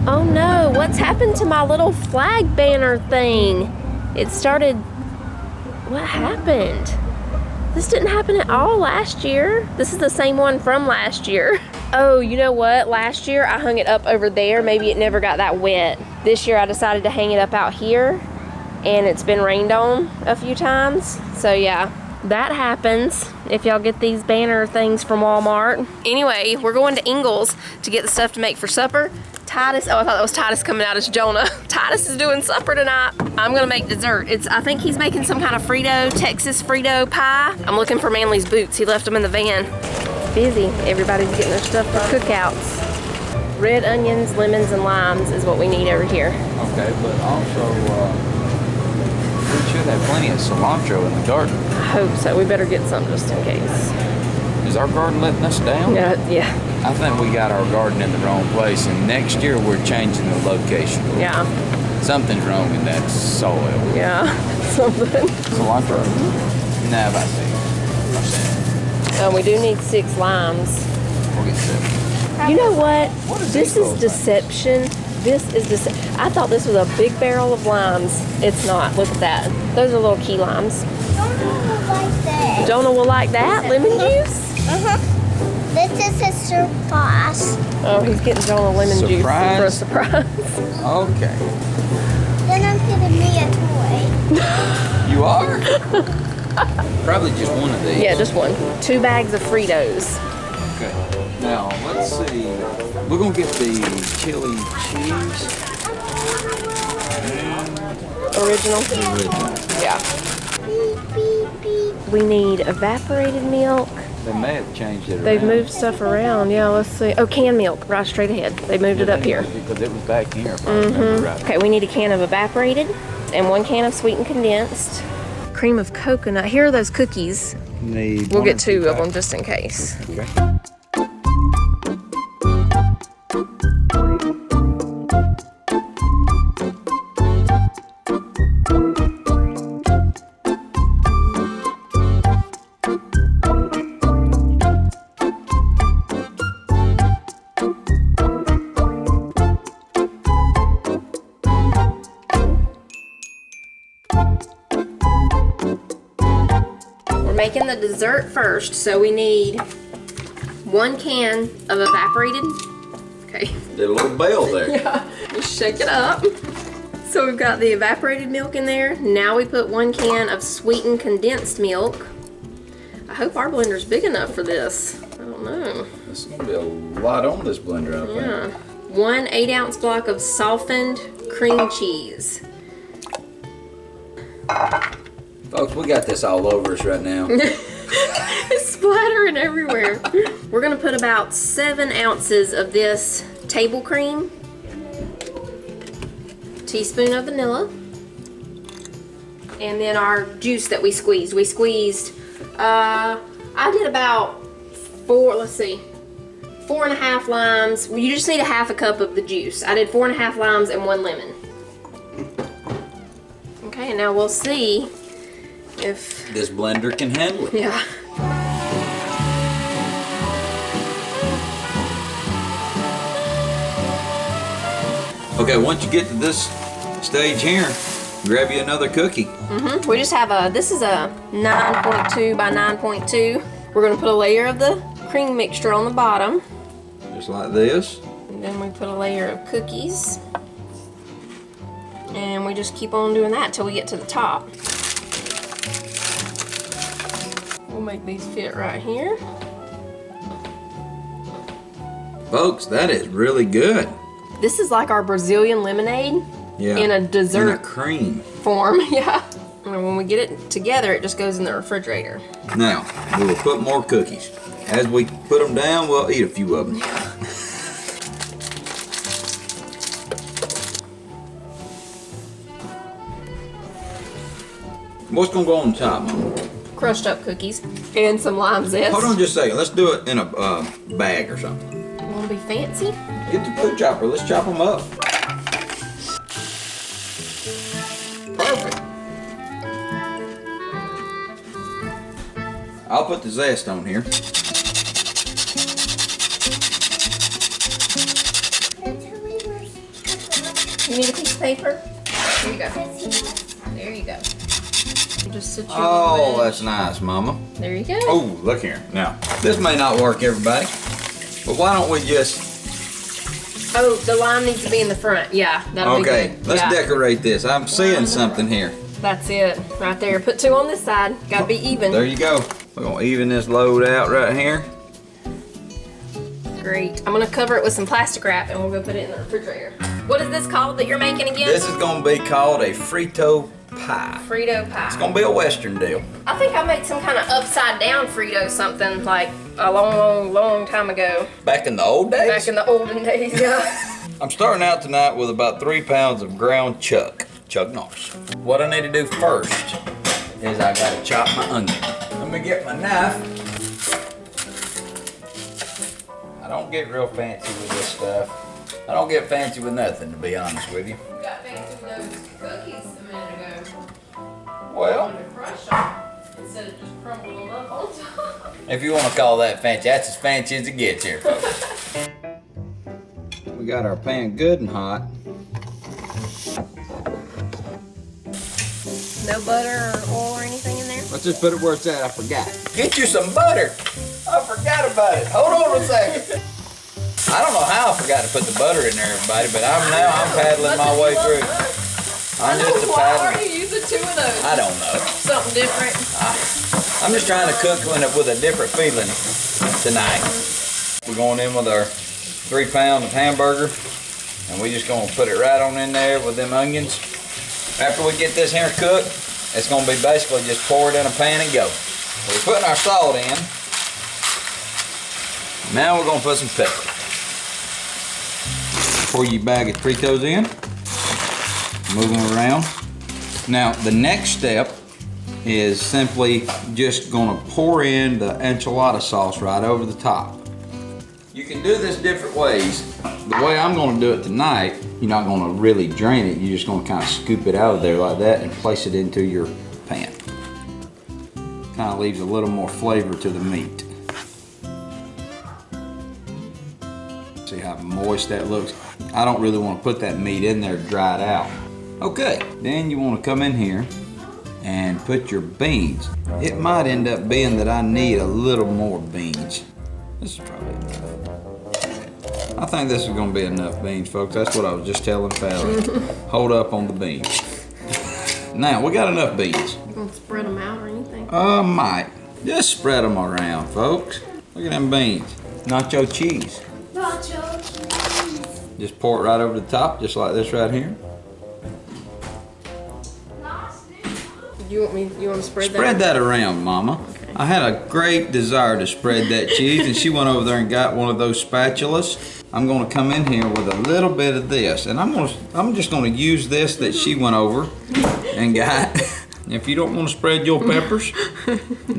Oh no, what's happened to my little flag banner thing? It started, what happened? This didn't happen at all last year. This is the same one from last year. Oh, you know what? Last year I hung it up over there. Maybe it never got that wet. This year I decided to hang it up out here, and it's been rained on a few times. So yeah, that happens if y'all get these banner things from Walmart. Anyway, we're going to Ingles to get the stuff to make for supper. Titus, oh, I thought that was Titus coming out as Jonah. Titus is doing supper tonight. I'm gonna make dessert. I think he's making some kind of Frito, Texas Frito pie. I'm looking for Manly's boots. He left them in the van. It's busy. Everybody's getting their stuff for cookouts. Red onions, lemons, and limes is what we need over here. Okay, but also, we should have plenty of cilantro in the garden. I hope so. We better get some just in case. Is our garden letting us down? Yeah. I think we got our garden in the wrong place, and next year we're changing the location. Yeah. Something's wrong in that soil. Yeah, something. Cilantro? Nah, about 6%. We do need 6 limes. We'll get 7. You know what? Is This is deception. This is deception. I thought this was a big barrel of limes. It's not. Look at that. Those are little key limes. Jonah will like that. Jonah will like that? Lemon juice? This is a surprise. Oh, he's getting Jonah lemon juice for a surprise. Okay. Then I'm giving me a toy. You are? Probably just one of these. Yeah, just one. 2 bags of Fritos. Okay. Now, let's see. We're going to get the chili cheese. Original? Yeah. Beep, beep, beep. We need evaporated milk. They may have changed it around. They've moved stuff around. Yeah, let's see. Oh, canned milk, right straight ahead. They moved it up here. Because it was back here, if I remember right. Okay, we need a can of evaporated and 1 can of sweetened condensed. Cream of coconut. Here are those cookies. We'll get 2 of them just in case. Okay. Making the dessert first, so we need 1 can of evaporated. Okay. Did a little bell there. Yeah, just shake it up. So we've got the evaporated milk in there. Now we put 1 can of sweetened condensed milk. I hope our blender's big enough for this. I don't know. There's going to be a lot on this blender, I think. Yeah. 1 8-ounce block of softened cream cheese. Folks, we got this all over us right now. It's splattering everywhere. We're gonna put about 7 ounces of this table cream, teaspoon of vanilla, and then our juice that we squeezed. We squeezed, I did about 4.5 limes. You just need a 1/2 cup of the juice. I did 4.5 limes and 1 lemon. Okay, and now we'll see if this blender can handle it. Yeah. Okay, once you get to this stage here, grab you another cookie. We just have this is a 9.2 by 9.2. We're gonna put a layer of the cream mixture on the bottom. Just like this. And then we put a layer of cookies. And we just keep on doing that till we get to the top. We'll make these fit right here. Folks, that is really good. This is like our Brazilian lemonade in a dessert in a cream form. Yeah. And when we get it together, it just goes in the refrigerator. Now, we will put more cookies. As we put them down, we'll eat a few of them. What's going to go on top, Mom? Crushed up cookies and some lime zest. Hold on just a second. Let's do it in a bag or something. You want to be fancy? Get the food chopper. Let's chop them up. Perfect. I'll put the zest on here. You need a piece of paper? Here you go. There you go. Just sit your Oh, that's nice, Mama. There you go. Oh, look here. Now, this may not work, everybody, but why don't we just... Oh, the lime needs to be in the front. Yeah, that'll be good. Okay, let's decorate this. I'm seeing something here. That's it, right there. Put 2 on this side. Gotta be even. There you go. We're gonna even this load out right here. Great. I'm gonna cover it with some plastic wrap and we'll go put it in the refrigerator. What is this called that you're making again? This is gonna be called a Frito pie. Frito pie. It's gonna be a Western deal. I think I made some kind of upside down Frito something like a long time ago. Back in the old days? Back in the olden days, yeah. I'm starting out tonight with about 3 pounds of ground chuck nars. What I need to do first is I gotta chop my onion. Let me get my knife. I don't get real fancy with this stuff. I don't get fancy with nothing, to be honest with you. You got fancy with those cookies a minute ago. Well, To crush them instead of just crumble them up on top. if you want to call that fancy, that's as fancy as it gets here. We got our pan good and hot. No butter or oil or anything in there? Let's just put it where it's at. I forgot. Get you some butter. I forgot about it. Hold on a second. I don't know how I forgot to put the butter in there, everybody, but I'm paddling my way through. I'm just a Why are paddler. you using 2 of those? I don't know. Something different. I'm just trying to cook with a different feeling tonight. We're going in with our 3 pounds of hamburger, and we're just gonna put it right on in there with them onions. After we get this here cooked, it's gonna be basically just pour it in a pan and go. So we're putting our salt in. Now we're gonna put some pepper. Pour your bag of Fritos in. Move them around. Now the next step is simply just gonna pour in the enchilada sauce right over the top. You can do this different ways. The way I'm gonna do it tonight, you're not gonna really drain it. You're just gonna kind of scoop it out of there like that and place it into your pan. Kind of leaves a little more flavor to the meat. See how moist that looks? I don't really want to put that meat in there dried out. Okay, then you want to come in here and put your beans. It might end up being that I need a little more beans. This is probably enough. I think this is going to be enough beans, folks. That's what I was just telling Fallon. Hold up on the beans. Now, we got enough beans. You want to spread them out or anything? Might. Just spread them around, folks. Look at them beans. Nacho cheese. Nacho cheese. Just pour it right over the top, just like this right here. You want to spread that? Spread that around, Mama. Okay. I had a great desire to spread that cheese, and she went over there and got one of those spatulas. I'm going to come in here with a little bit of this, and I'm just going to use this that she went over and got. If you don't want to spread your peppers,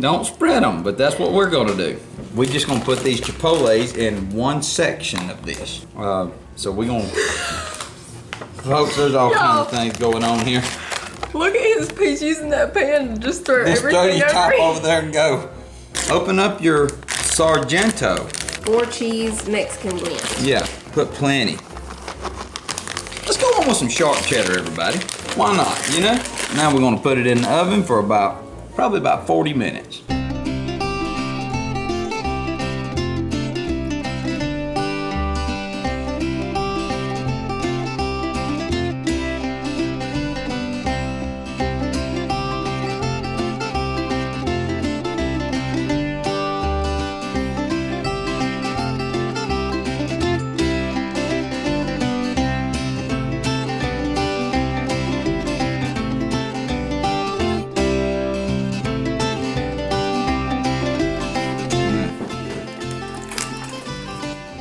don't spread them, but that's what we're going to do. We're just going to put these chipotles in one section of this. So we're going to, folks, there's all kinds of things going on here. Look at his piece using that pan to just throw Just throw everything your top over. over there and go. Open up your Sargento. 4 cheese Mexican blend. Yeah, put plenty. Let's go on with some sharp cheddar, everybody. Why not, you know? Now we're gonna put it in the oven for probably about 40 minutes.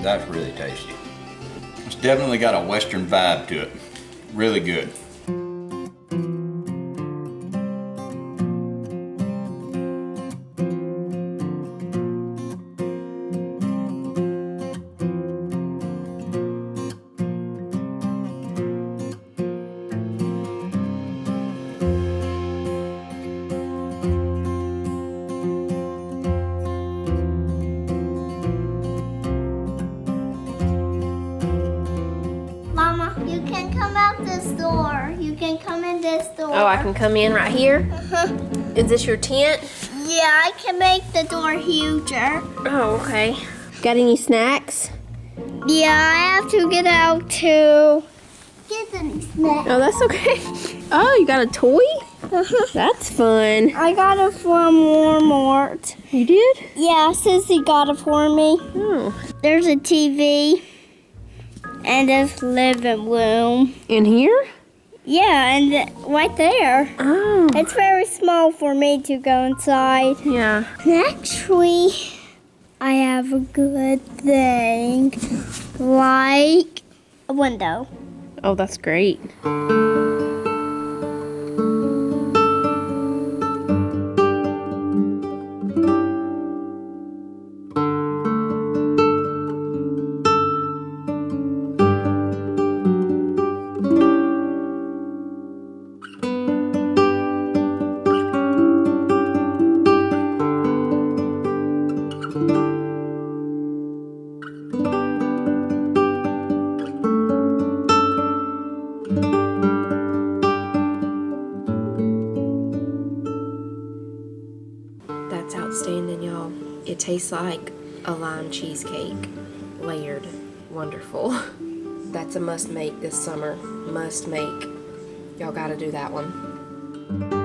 That's really tasty. It's definitely got a Western vibe to it. Really good. Mama, you can come out the this door. You can come in this door. Oh, I can come in right here? Uh-huh. Is this your tent? Yeah, I can make the door huger. Oh, okay. Got any snacks? Yeah, I have to get out to get any snacks. Oh, that's okay. Oh, you got a toy? Uh-huh. That's fun. I got it from Walmart. You did? Yeah, Sissy got it for me. Oh. There's a TV and this living room. In here? Yeah, and right there. Oh. It's very small for me to go inside. Yeah. Actually, I have a good thing, like a window. Oh, that's great. That's outstanding, y'all. It tastes like a lime cheesecake, layered. Wonderful. That's a must make this summer. Must make. Y'all gotta do that one.